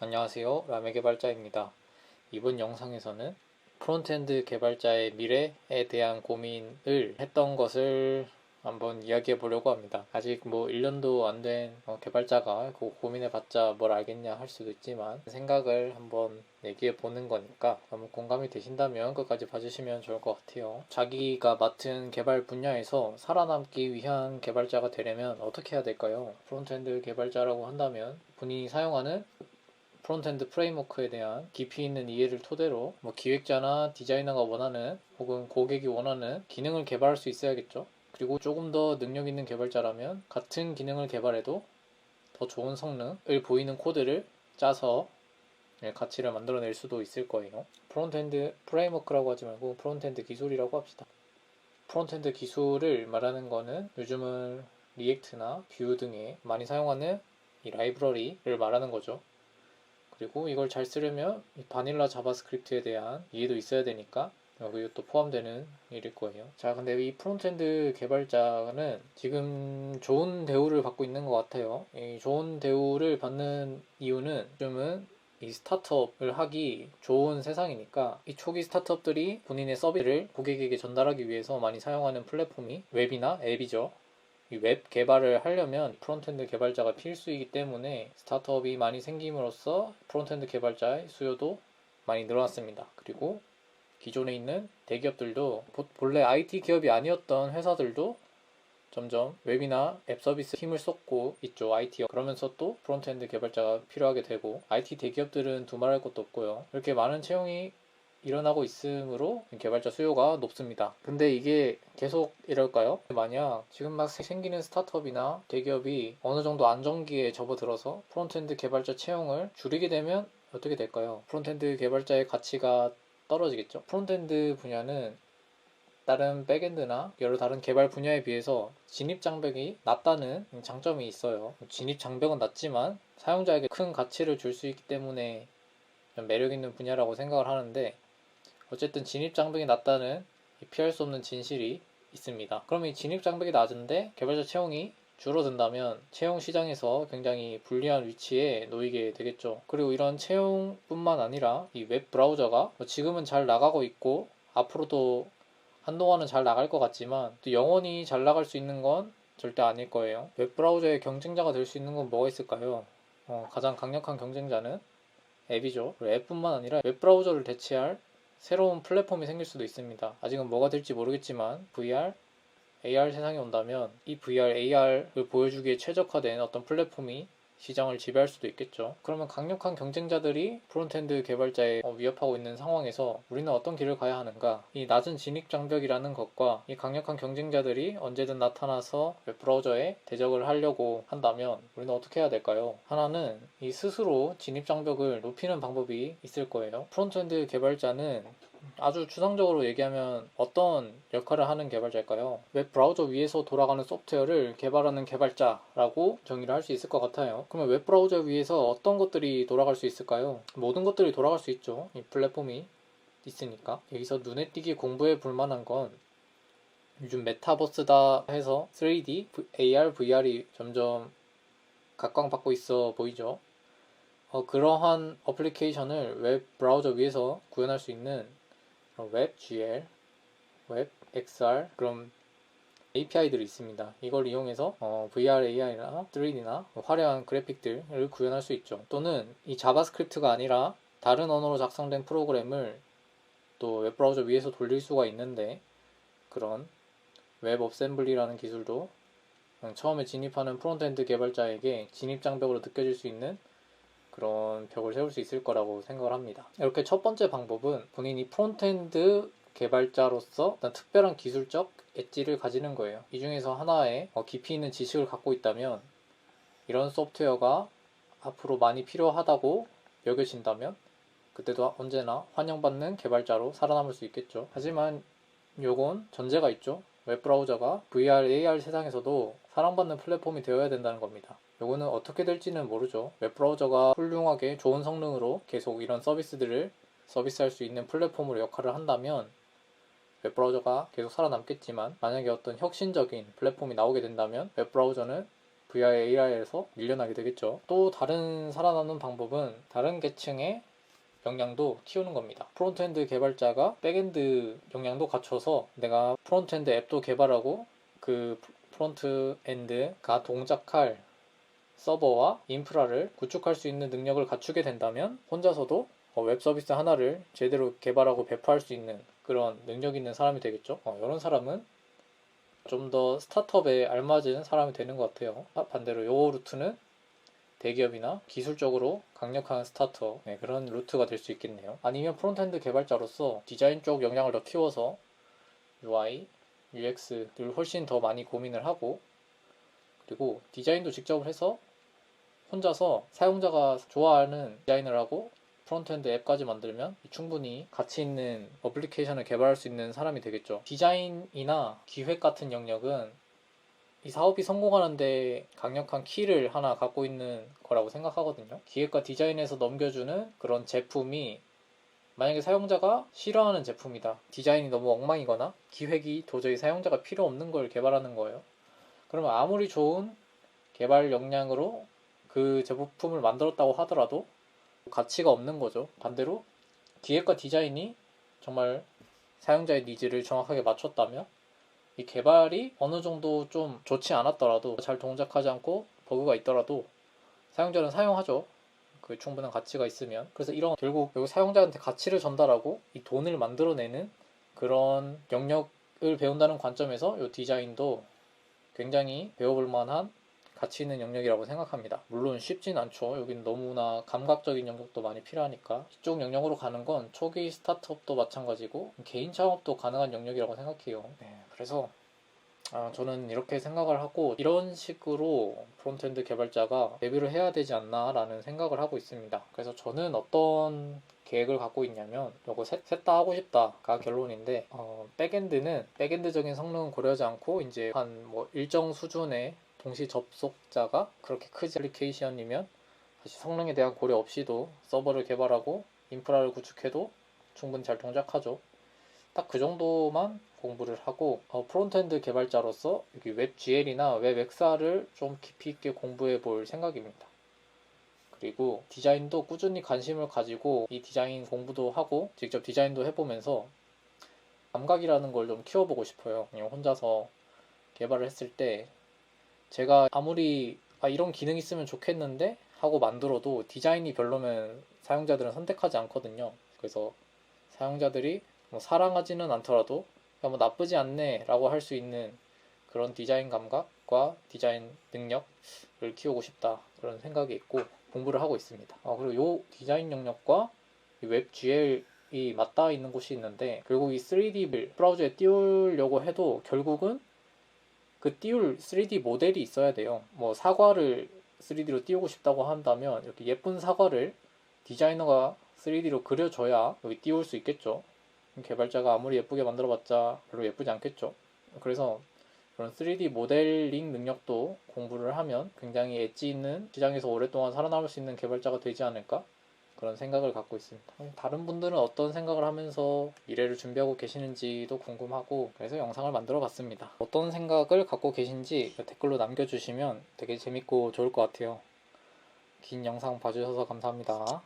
안녕하세요. 라메 개발자입니다. 이번 영상에서는 프론트엔드 개발자의 미래에 대한 고민을 했던 것을 한번 이야기해 보려고 합니다. 아직 1년도 안 된 개발자가 그 고민해봤자 뭘 알겠냐 할 수도 있지만 생각을 한번 얘기해 보는 거니까 너무 공감이 되신다면 끝까지 봐주시면 좋을 것 같아요. 자기가 맡은 개발 분야에서 살아남기 위한 개발자가 되려면 어떻게 해야 될까요? 프론트엔드 개발자라고 한다면 본인이 사용하는 프론트엔드 프레임워크에 대한 깊이 있는 이해를 토대로 기획자나 디자이너가 원하는 혹은 고객이 원하는 기능을 개발할 수 있어야겠죠. 그리고 조금 더 능력 있는 개발자라면 같은 기능을 개발해도 더 좋은 성능을 보이는 코드를 짜서 가치를 만들어낼 수도 있을 거예요. 프론트엔드 프레임워크라고 하지 말고 프론트엔드 기술이라고 합시다. 프론트엔드 기술을 말하는 거는 요즘은 리액트나 뷰 등에 많이 사용하는 이 라이브러리를 말하는 거죠. 그리고 이걸 잘 쓰려면 바닐라 자바스크립트에 대한 이해도 있어야 되니까 이것도 포함되는 일일 거예요. 자, 근데 이 프론트엔드 개발자는 지금 좋은 대우를 받고 있는 것 같아요. 이 좋은 대우를 받는 이유는 요즘은 이 스타트업을 하기 좋은 세상이니까 이 초기 스타트업들이 본인의 서비스를 고객에게 전달하기 위해서 많이 사용하는 플랫폼이 웹이나 앱이죠. 이 웹 개발을 하려면 프론트엔드 개발자가 필수이기 때문에 스타트업이 많이 생김으로써 프론트엔드 개발자의 수요도 많이 늘어났습니다. 그리고 기존에 있는 대기업들도 본래 IT 기업이 아니었던 회사들도 점점 웹이나 앱 서비스 힘을 쏟고 있죠. IT업. 그러면서 또 프론트엔드 개발자가 필요하게 되고 IT 대기업들은 두말할 것도 없고요. 이렇게 많은 채용이 일어나고 있으므로 개발자 수요가 높습니다. 근데 이게 계속 이럴까요? 만약 지금 막 생기는 스타트업이나 대기업이 어느 정도 안정기에 접어들어서 프론트엔드 개발자 채용을 줄이게 되면 어떻게 될까요? 프론트엔드 개발자의 가치가 떨어지겠죠. 프론트엔드 분야는 다른 백엔드나 여러 다른 개발 분야에 비해서 진입 장벽이 낮다는 장점이 있어요. 진입 장벽은 낮지만 사용자에게 큰 가치를 줄 수 있기 때문에 매력 있는 분야라고 생각을 하는데, 어쨌든 진입 장벽이 낮다는 피할 수 없는 진실이 있습니다. 그러면 이 진입 장벽이 낮은데 개발자 채용이 줄어든다면 채용 시장에서 굉장히 불리한 위치에 놓이게 되겠죠. 그리고 이런 채용뿐만 아니라 이 웹 브라우저가 지금은 잘 나가고 있고 앞으로도 한동안은 잘 나갈 것 같지만 또 영원히 잘 나갈 수 있는 건 절대 아닐 거예요. 웹 브라우저의 경쟁자가 될 수 있는 건 뭐가 있을까요? 가장 강력한 경쟁자는 앱이죠. 앱뿐만 아니라 웹 브라우저를 대체할 새로운 플랫폼이 생길 수도 있습니다. 아직은 뭐가 될지 모르겠지만 VR, AR 세상이 온다면 이 VR, AR을 보여주기에 최적화된 어떤 플랫폼이 시장을 지배할 수도 있겠죠. 그러면 강력한 경쟁자들이 프론트엔드 개발자에 위협하고 있는 상황에서 우리는 어떤 길을 가야 하는가? 이 낮은 진입 장벽이라는 것과 이 강력한 경쟁자들이 언제든 나타나서 웹브라우저에 대적을 하려고 한다면 우리는 어떻게 해야 될까요? 하나는 이 스스로 진입 장벽을 높이는 방법이 있을 거예요. 프론트엔드 개발자는 아주 추상적으로 얘기하면 어떤 역할을 하는 개발자일까요? 웹 브라우저 위에서 돌아가는 소프트웨어를 개발하는 개발자라고 정의를 할 수 있을 것 같아요. 그러면 웹 브라우저 위에서 어떤 것들이 돌아갈 수 있을까요? 모든 것들이 돌아갈 수 있죠. 이 플랫폼이 있으니까. 여기서 눈에 띄게 공부해 볼 만한 건 요즘 메타버스다 해서 3D, AR, VR이 점점 각광받고 있어 보이죠? 그러한 어플리케이션을 웹 브라우저 위에서 구현할 수 있는 웹 GL, 웹 XR 그런 API들이 있습니다. 이걸 이용해서 VR, AI나 3D나 화려한 그래픽들을 구현할 수 있죠. 또는 이 자바스크립트가 아니라 다른 언어로 작성된 프로그램을 또 웹브라우저 위에서 돌릴 수가 있는데, 그런 웹 어셈블리라는 기술도 처음에 진입하는 프론트엔드 개발자에게 진입 장벽으로 느껴질 수 있는 그런 벽을 세울 수 있을 거라고 생각을 합니다. 이렇게 첫 번째 방법은 본인이 프론트엔드 개발자로서 어떤 특별한 기술적 엣지를 가지는 거예요. 이 중에서 하나의 깊이 있는 지식을 갖고 있다면, 이런 소프트웨어가 앞으로 많이 필요하다고 여겨진다면 그때도 언제나 환영받는 개발자로 살아남을 수 있겠죠. 하지만 요건 전제가 있죠. 웹브라우저가 VR, AR 세상에서도 사랑받는 플랫폼이 되어야 된다는 겁니다. 요거는 어떻게 될지는 모르죠. 웹브라우저가 훌륭하게 좋은 성능으로 계속 이런 서비스들을 서비스할 수 있는 플랫폼으로 역할을 한다면 웹브라우저가 계속 살아남겠지만, 만약에 어떤 혁신적인 플랫폼이 나오게 된다면 웹브라우저는 VIAI에서 밀려나게 되겠죠. 또 다른 살아남는 방법은 다른 계층의 역량도 키우는 겁니다. 프론트엔드 개발자가 백엔드 역량도 갖춰서 내가 프론트엔드 앱도 개발하고 그 프론트엔드가 동작할 서버와 인프라를 구축할 수 있는 능력을 갖추게 된다면 혼자서도 웹 서비스 하나를 제대로 개발하고 배포할 수 있는 그런 능력 있는 사람이 되겠죠. 이런 사람은 좀 더 스타트업에 알맞은 사람이 되는 것 같아요. 반대로 요 루트는 대기업이나 기술적으로 강력한 스타트업, 그런 루트가 될 수 있겠네요. 아니면 프론트엔드 개발자로서 디자인 쪽 역량을 더 키워서 UI, UX를 훨씬 더 많이 고민을 하고, 그리고 디자인도 직접 해서 혼자서 사용자가 좋아하는 디자인을 하고 프론트엔드 앱까지 만들면 충분히 가치 있는 어플리케이션을 개발할 수 있는 사람이 되겠죠. 디자인이나 기획 같은 영역은 이 사업이 성공하는데 강력한 키를 하나 갖고 있는 거라고 생각하거든요. 기획과 디자인에서 넘겨주는 그런 제품이 만약에 사용자가 싫어하는 제품이다. 디자인이 너무 엉망이거나 기획이 도저히 사용자가 필요 없는 걸 개발하는 거예요. 그러면 아무리 좋은 개발 역량으로 그 제품을 만들었다고 하더라도 가치가 없는 거죠. 반대로 기획과 디자인이 정말 사용자의 니즈를 정확하게 맞췄다면 이 개발이 어느 정도 좀 좋지 않았더라도 잘 동작하지 않고 버그가 있더라도 사용자는 사용하죠. 그 충분한 가치가 있으면. 그래서 이런 결국 사용자한테 가치를 전달하고 이 돈을 만들어내는 그런 영역을 배운다는 관점에서 이 디자인도 굉장히 배워볼 만한 가치 있는 영역이라고 생각합니다. 물론 쉽진 않죠. 여기는 너무나 감각적인 영역도 많이 필요하니까 이쪽 영역으로 가는 건 초기 스타트업도 마찬가지고 개인 창업도 가능한 영역이라고 생각해요. 그래서 저는 이렇게 생각을 하고 이런 식으로 프론트엔드 개발자가 데뷔를 해야 되지 않나 라는 생각을 하고 있습니다. 그래서 저는 어떤 계획을 갖고 있냐면 요거 셋 다 하고 싶다가 결론인데 백엔드는 백엔드적인 성능은 고려하지 않고 이제 한 뭐 일정 수준의 동시 접속자가 그렇게 크지 애플리케이션이면 사실 성능에 대한 고려 없이도 서버를 개발하고 인프라를 구축해도 충분히 잘 동작하죠. 딱 그 정도만 공부를 하고 프론트엔드 개발자로서 여기 웹GL이나 웹XR을 좀 깊이 있게 공부해 볼 생각입니다. 그리고 디자인도 꾸준히 관심을 가지고 이 디자인 공부도 하고 직접 디자인도 해보면서 감각이라는 걸 좀 키워보고 싶어요. 그냥 혼자서 개발을 했을 때 제가 아무리 이런 기능 있으면 좋겠는데 하고 만들어도 디자인이 별로면 사용자들은 선택하지 않거든요. 그래서 사용자들이 뭐 사랑하지는 않더라도 뭐 나쁘지 않네 라고 할 수 있는 그런 디자인 감각과 디자인 능력을 키우고 싶다 그런 생각이 있고 공부를 하고 있습니다. 그리고 이 디자인 영역과 웹GL이 맞닿아 있는 곳이 있는데 결국 이 3D 브라우저에 띄우려고 해도 결국은 그 띄울 3D 모델이 있어야 돼요. 뭐 사과를 3D로 띄우고 싶다고 한다면 이렇게 예쁜 사과를 디자이너가 3D로 그려줘야 여기 띄울 수 있겠죠. 개발자가 아무리 예쁘게 만들어봤자 별로 예쁘지 않겠죠. 그래서 그런 3D 모델링 능력도 공부를 하면 굉장히 엣지 있는 시장에서 오랫동안 살아남을 수 있는 개발자가 되지 않을까 그런 생각을 갖고 있습니다. 다른 분들은 어떤 생각을 하면서 미래를 준비하고 계시는지도 궁금하고 그래서 영상을 만들어 봤습니다. 어떤 생각을 갖고 계신지 댓글로 남겨주시면 되게 재밌고 좋을 것 같아요. 긴 영상 봐주셔서 감사합니다.